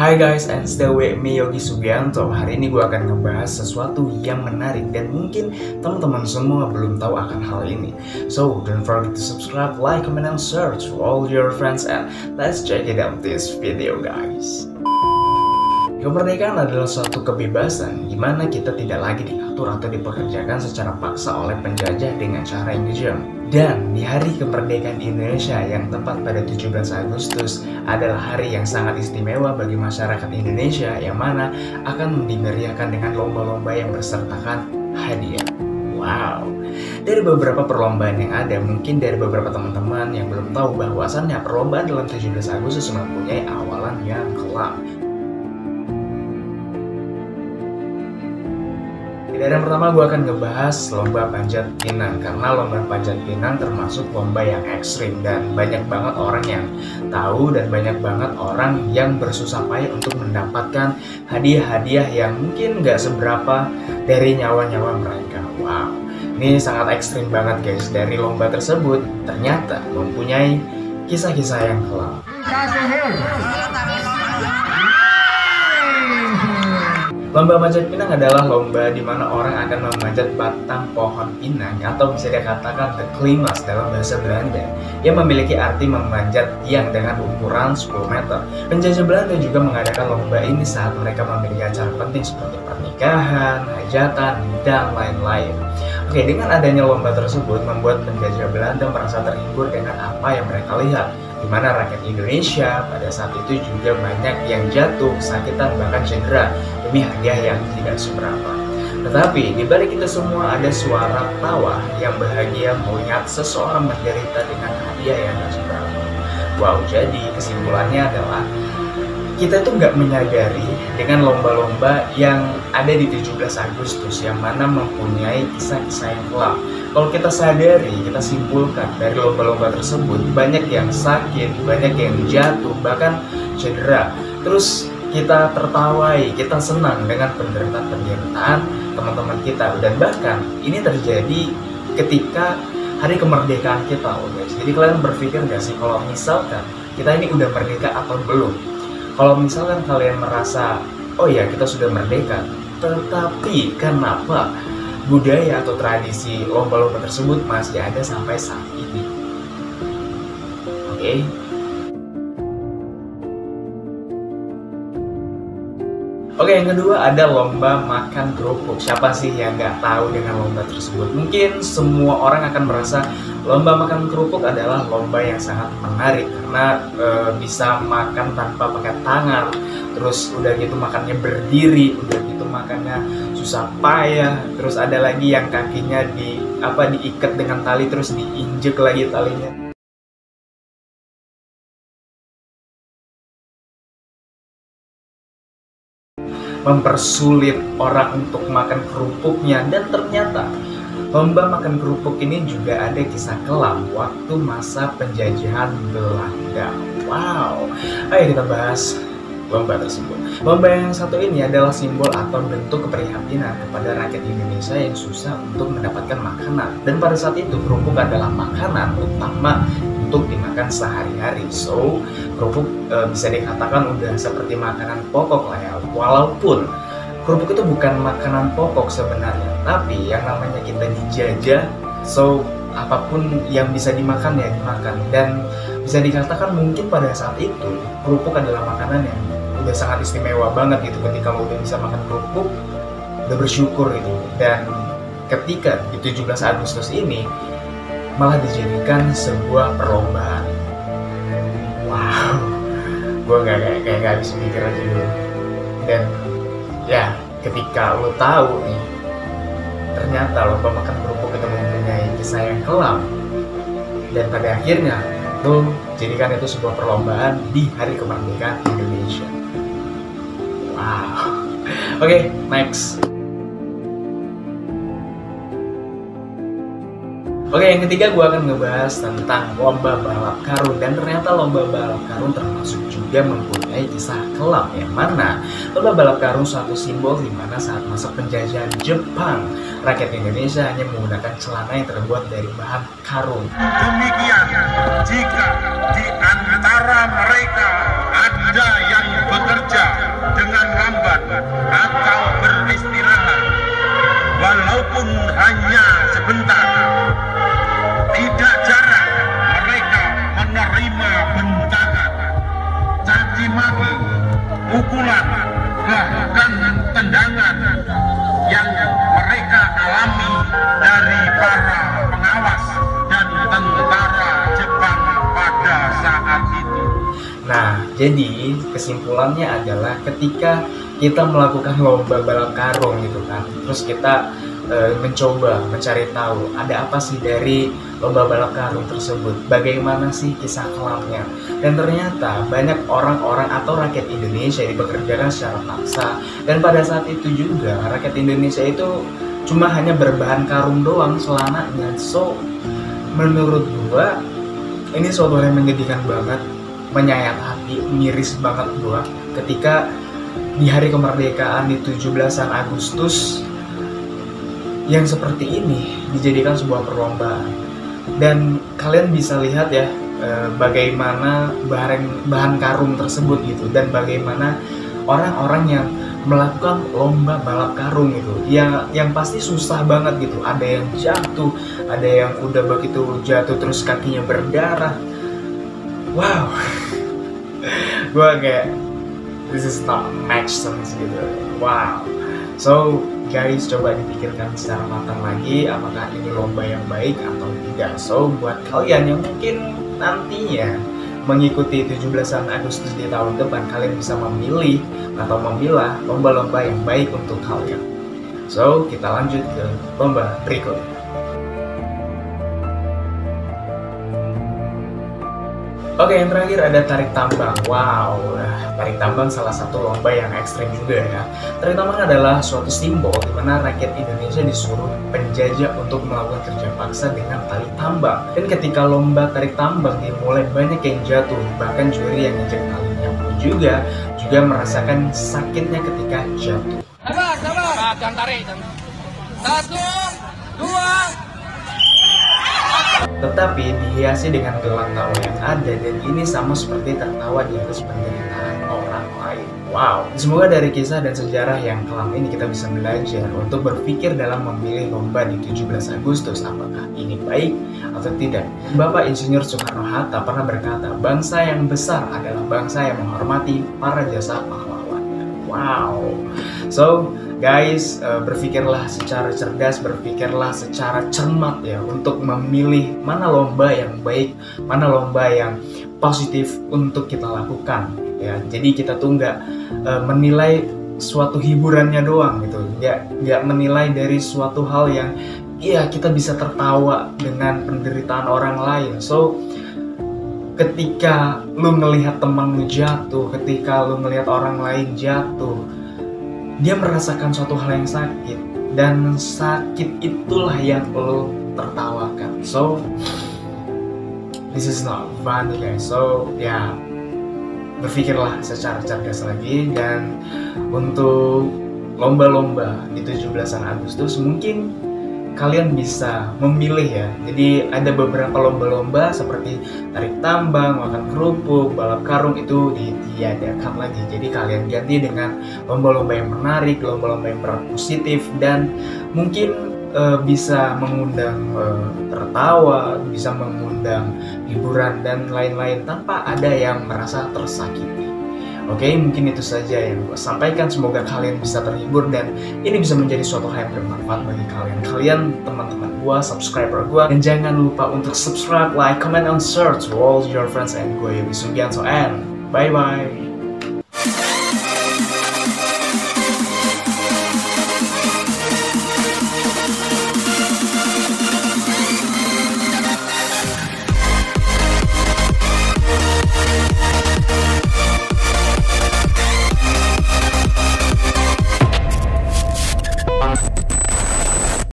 Hai guys, and still with me Yogi Subianto. Hari ini gue akan ngebahas sesuatu yang menarik dan mungkin teman-teman semua belum tahu akan hal ini. So, don't forget to subscribe, like, comment, and share to all your friends, and let's check it out this video guys. Kemerdekaan adalah suatu kebebasan di mana kita tidak lagi diatur atau dipekerjakan secara paksa oleh penjajah dengan cara yang kejam. Dan di hari kemerdekaan Indonesia yang tepat pada 17 Agustus adalah hari yang sangat istimewa bagi masyarakat Indonesia yang mana akan dimeriahkan dengan lomba-lomba yang bersertakan hadiah. Wow, dari beberapa perlombaan yang ada, mungkin dari beberapa teman-teman yang belum tahu bahwasannya perlombaan dalam 17 Agustus mempunyai awalan yang kelam. Dari yang pertama gue akan ngebahas lomba panjat pinang, karena lomba panjat pinang termasuk lomba yang ekstrim dan banyak banget orang yang tahu dan banyak banget orang yang bersusah payah untuk mendapatkan hadiah-hadiah yang mungkin gak seberapa dari nyawa-nyawa mereka. Wow, ini sangat ekstrim banget guys. Dari lomba tersebut ternyata mempunyai kisah-kisah yang kelam. Lomba panjat pinang adalah lomba di mana orang akan memanjat batang pohon pinang atau bisa dikatakan the klimas dalam bahasa Belanda yang memiliki arti memanjat tiang dengan ukuran 10 meter. Penjajah Belanda juga mengadakan lomba ini saat mereka memiliki acara penting seperti pernikahan, hajatan, dan lain-lain. Oke, dengan adanya lomba tersebut membuat penjajah Belanda merasa terhibur dengan apa yang mereka lihat, di mana rakyat Indonesia pada saat itu juga banyak yang jatuh, kesakitan, bahkan cedera demi hadiah yang tidak seberapa. Tetapi di balik itu semua ada suara tawa yang bahagia melihat seseorang menderita dengan hadiah yang tidak seberapa. Wow, jadi kesimpulannya adalah kita tuh nggak menyadari dengan lomba-lomba yang ada di 17 Agustus yang mana mempunyai kisah-kisah yang kelam. Kalau kita sadari, kita simpulkan dari lomba-lomba tersebut banyak yang sakit, banyak yang jatuh, bahkan cedera. Terus kita tertawai, kita senang dengan penderitaan teman-teman kita. Dan bahkan ini terjadi ketika hari kemerdekaan kita loh guys. Jadi kalian berpikir nggak sih kalau misalkan kita ini udah merdeka atau belum? Kalau misalkan kalian merasa, oh ya kita sudah merdeka, tetapi kenapa budaya atau tradisi lomba-lomba tersebut masih ada sampai saat ini? Oke. Oke, yang kedua ada lomba makan kerupuk. Siapa sih yang nggak tahu dengan lomba tersebut? Mungkin semua orang akan merasa lomba makan kerupuk adalah lomba yang sangat menarik karena bisa makan tanpa pakai tangan. Terus udah gitu makannya berdiri, udah gitu makannya susah payah. Terus ada lagi yang kakinya diikat dengan tali terus diinjek lagi talinya. Mempersulit orang untuk makan kerupuknya. Dan ternyata lomba makan kerupuk ini juga ada kisah kelam waktu masa penjajahan Belanda. Wow, ayo kita bahas lomba tersebut. Lomba yang satu ini adalah simbol atau bentuk keprihatinan kepada rakyat Indonesia yang susah untuk mendapatkan makanan. Dan pada saat itu kerupuk adalah makanan utama untuk dimakan sehari-hari. So, kerupuk bisa dikatakan udah seperti makanan pokok lah ya. Walaupun kerupuk itu bukan makanan pokok sebenarnya, tapi yang namanya kita dijajah, so apapun yang bisa dimakan ya dimakan. Dan bisa dikatakan mungkin pada saat itu kerupuk adalah makanan yang udah sangat istimewa banget gitu. Ketika lo udah bisa makan kerupuk, udah bersyukur gitu. Dan ketika di 17 Agustus ini malah dijadikan sebuah perlombaan. Wow, gue gak bisa mikir aja dulu. Dan ya, ketika lo tahu nih, ternyata lomba makan kerupuk itu mempunyai kisah yang kelam, dan pada akhirnya lo jadikan itu sebuah perlombaan di hari kemerdekaan Indonesia. Wow. Oke, next. Oke, yang ketiga gue akan ngebahas tentang lomba balap karung. Dan ternyata lomba balap karung termasuk juga mempunyai kisah kelam, yang mana lomba balap karung suatu simbol di mana saat masa penjajahan Jepang, rakyat Indonesia hanya menggunakan celana yang terbuat dari bahan karung. Demikian, jika di antara mereka ada yang bekerja bekerja dengan lambat atau beristirahat, walaupun hanya sebentar. Tidak jarang mereka menerima bentangan, caci maki, pukulan, bahkan tendangan yang mereka alami dari para pengawas dan tentara Jepang pada saat itu. Nah, jadi kesimpulannya adalah ketika kita melakukan lomba balap karung gitu kan, terus kita mencoba mencari tahu ada apa sih dari lomba balap karung tersebut, bagaimana sih kisah kelamnya, dan ternyata banyak orang-orang atau rakyat Indonesia dipekerjakan secara paksa, dan pada saat itu juga rakyat Indonesia itu cuma hanya berbahan karung doang selamanya. So menurut gua ini suatu hal yang menyedihkan banget, menyayat hati, miris banget gua ketika di hari kemerdekaan di 17-an Agustus yang seperti ini dijadikan sebuah perlombaan. Dan kalian bisa lihat ya bagaimana bahan karung tersebut gitu, dan bagaimana orang-orang yang melakukan lomba balap karung gitu yang pasti susah banget gitu. Ada yang jatuh, ada yang udah begitu jatuh terus kakinya berdarah. Wow. Gua kayak this is not make sense gitu. Wow. So guys, coba dipikirkan secara matang lagi apakah ini lomba yang baik atau tidak. So buat kalian yang mungkin nantinya mengikuti 17-an Agustus di tahun depan, kalian bisa memilih atau memilah lomba-lomba yang baik untuk kalian. So kita lanjut ke lomba berikutnya. Oke, yang terakhir ada tarik tambang. Wow, tarik tambang salah satu lomba yang ekstrim juga ya. Tarik tambang adalah suatu simbol di mana rakyat Indonesia disuruh penjajah untuk melakukan kerja paksa dengan tali tambang. Dan ketika lomba tarik tambang dimulai, banyak yang jatuh, bahkan juri yang injek talinya pun juga merasakan sakitnya ketika jatuh. Sabar, jangan tarik. 1, 2. Tetapi dihiasi dengan gelak tawa yang ada, dan ini sama seperti tertawa di atas penderitaan orang lain. Wow, semoga dari kisah dan sejarah yang kelam ini kita bisa belajar untuk berpikir dalam memilih lomba di 17 Agustus apakah ini baik atau tidak. Bapak Insinyur Soekarno-Hatta pernah berkata, bangsa yang besar adalah bangsa yang menghormati para jasa pahlawannya. Wow. So guys, berpikirlah secara cerdas, berpikirlah secara cermat ya untuk memilih mana lomba yang baik, mana lomba yang positif untuk kita lakukan ya. Jadi kita tuh nggak menilai suatu hiburannya doang gitu, nggak menilai dari suatu hal yang iya kita bisa tertawa dengan penderitaan orang lain. So ketika lu melihat teman lu jatuh, ketika lu melihat orang lain jatuh, dia merasakan suatu hal yang sakit, dan sakit itulah yang lo tertawakan. So this is not funny guys. So ya, berpikirlah secara cerdas lagi. Dan untuk lomba-lomba di 17-an Agustus mungkin kalian bisa memilih ya. Jadi ada beberapa lomba-lomba seperti tarik tambang, makan kerupuk, balap karung itu ditiadakan lagi. Jadi kalian ganti dengan lomba-lomba yang menarik, lomba-lomba yang berpositif, dan mungkin bisa mengundang tertawa, bisa mengundang hiburan dan lain-lain tanpa ada yang merasa tersakiti. Oke, mungkin itu saja yang gue sampaikan. Semoga kalian bisa terhibur dan ini bisa menjadi suatu hal yang bermanfaat bagi kalian. Kalian teman-teman gue, subscriber gue, dan jangan lupa untuk subscribe, like, comment, and share to all your friends. And gue Yogi Sugianto, and bye bye.